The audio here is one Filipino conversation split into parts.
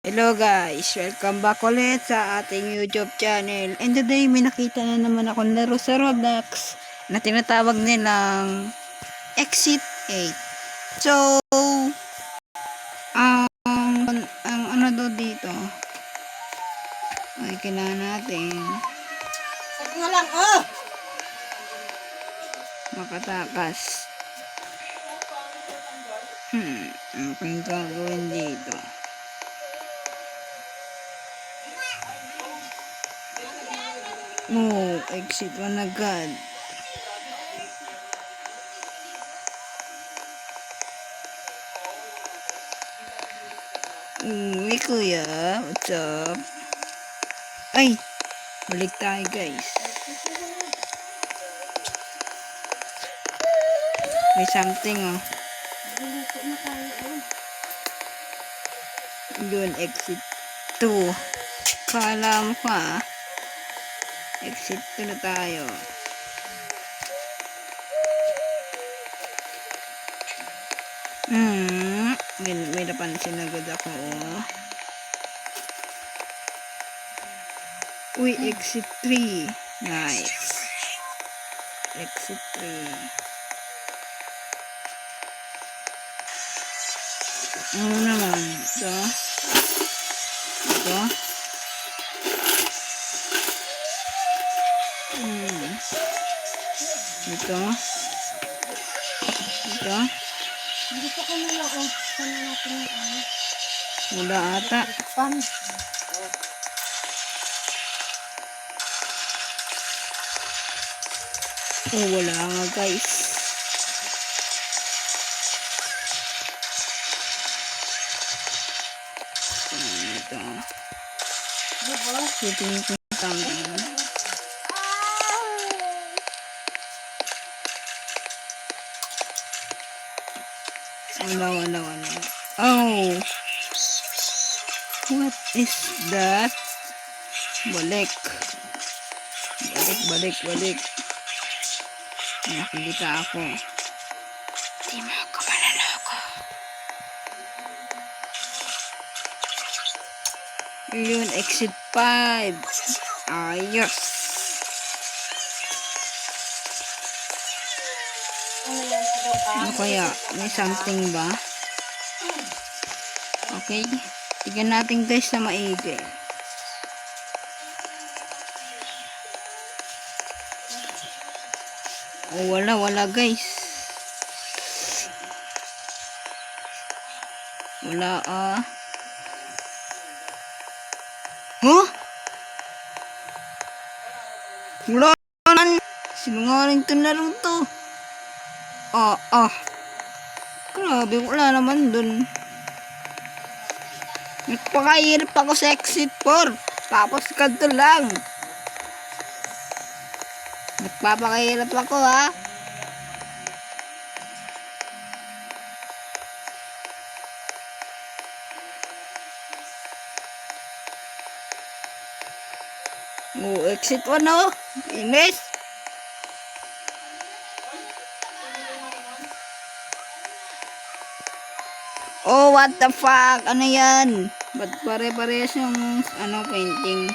Hello guys, welcome back ulit sa ating YouTube channel. And today may nakita na naman akong laro sa Roblox na tinatawag nilang Exit 8. So, ang ano do dito, ay kailangan natin makatakas. Ano kayong gagawin dito? Oh, exit 1 agad. Uy, kuya. What's up? Ay! Balik tayo, guys. May something, oh. Yun, exit 2. Kala mo ka, exit 2 na tayo. May napansin agad ako, oh. Uy, exit 3. Nice. Exit 3. Ano naman? Ito. Ito. Ito. Ito. Dito ko na lang. Sana natin yung ano. Wala ata. Pan. Oh, wala nga guys. Ito. Ito yung something. Wala. Oh. What is that? Balik. Nakikita ako. Di mo ako manaloko. Yun, exit 5. Ayos. Ano kaya? May something ba? Okay. Tignan natin guys na maigi. Oh, wala guys. Wala Huh? Wala naman. Sinungaling to na rin to. Grabe, wala naman dun. Nagpakahirap ako sa exit 4. Tapos kanto lang. Nagpapakahirap ako, ha. Oh, exit 1, oh. Inis. Oh, what the fuck? Ano yan? Ba't pare-parehas yung painting?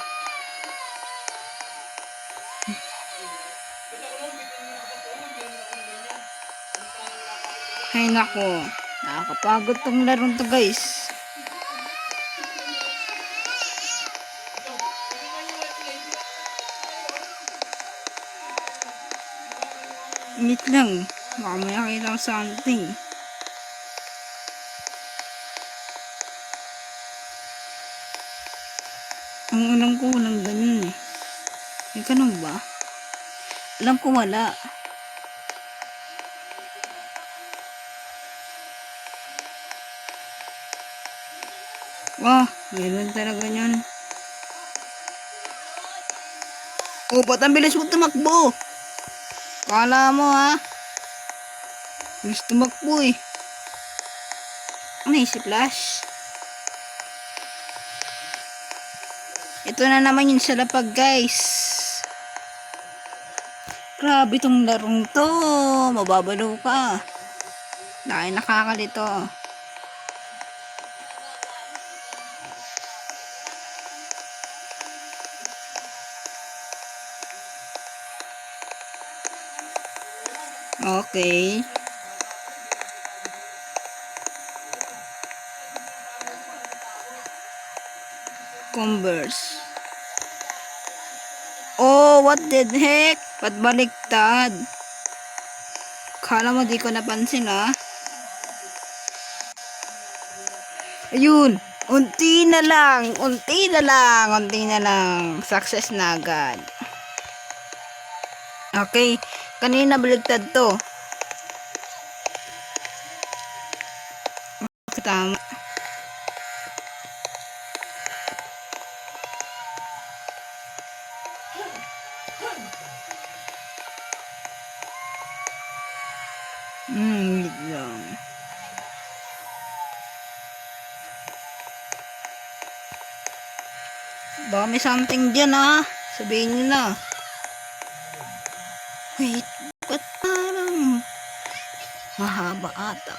Ay nako, nakakapagod tong larong to guys. Init lang, baka may nakita something. Ang alam ko walang ganun eh. May ganun ba? Alam ko wala. Wah, meron talaga yan. Oh, ba't ang bilis mo tumakbo? Kala mo, ha? Bilis tumakbo eh. Ano yung si Flash? Ito na naman yung salapag guys. Grabe tong larong to. Mababalo ka. Dahil nakakalito. Okay. Converse. Oh, what the heck? Ba't baliktad? Kala mo di ko napansin ah. Ayun. Unti na lang. Unti na lang. Unti na lang. Success na agad. Okay. Kanina baliktad to. Tama. Wait lang. Baka may something dyan ah. Sabihin nyo na. Wait, ba't parang mahaba ata?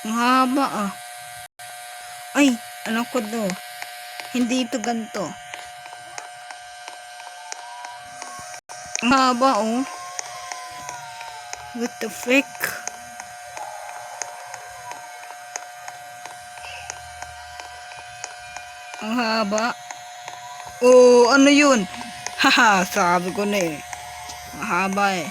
Mahaba ah. Ay, ano ko do? Hindi ito ganito. Ang haba oh. What the frick? Ang haba. Oh, ano yun? Haha, sabi ko na eh. Mahaba eh.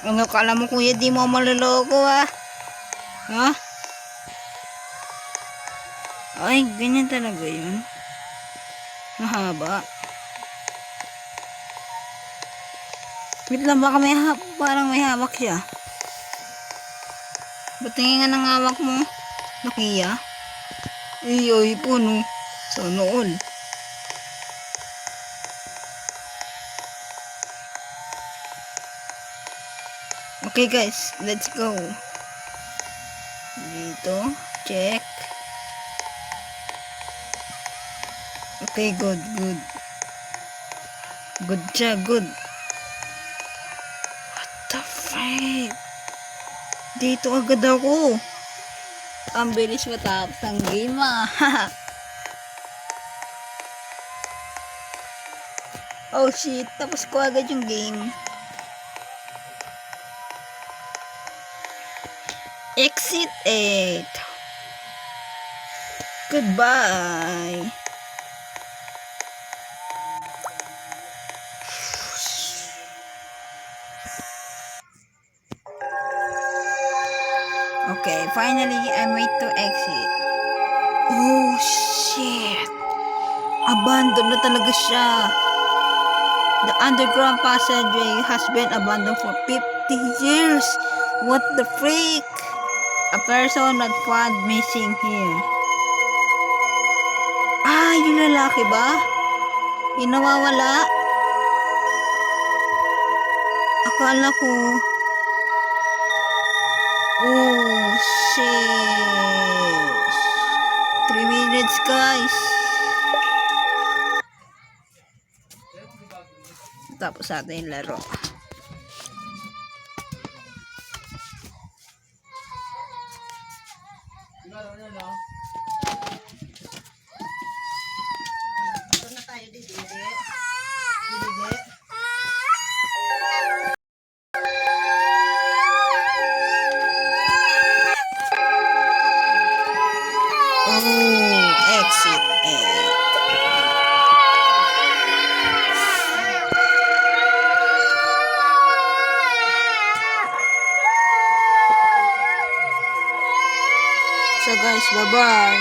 Ano kala mo kuya, di mo maloloko ah? Ha? Ay, ganyan talaga yun. Mahaba. Wait lang, baka may parang may hawak siya. Ba't tingin nga ng hawak mo? Nakiya? Iyoy po no. So noon. Okay guys, let's go. Dito, check. Okay, good. Good siya, good. What the frick? Dito agad ako. Ang bilis matapos ang game ah. Oh shit, tapos ko agad yung game. Exit 8. Goodbye. Okay, finally, I'm ready to exit. Oh, shit. Abandoned na talaga siya. The underground passageway has been abandoned for 50 years. What the freak? A person not found missing here. Ah, yung lalaki ba? Yung nawawala? Akala ko... Oh, shit. 3 minutes, guys. Tapos natin yung laro. Ito na tayo, didi. Oh, exit 8. So guys, bye-bye.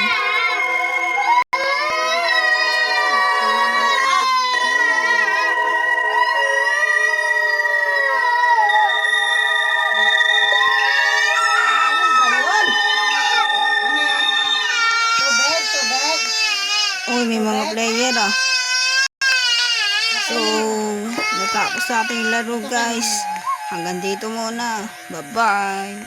Uy, may mga player ah. So, natapos sa ating laro guys. Hanggang dito muna. Bye-bye.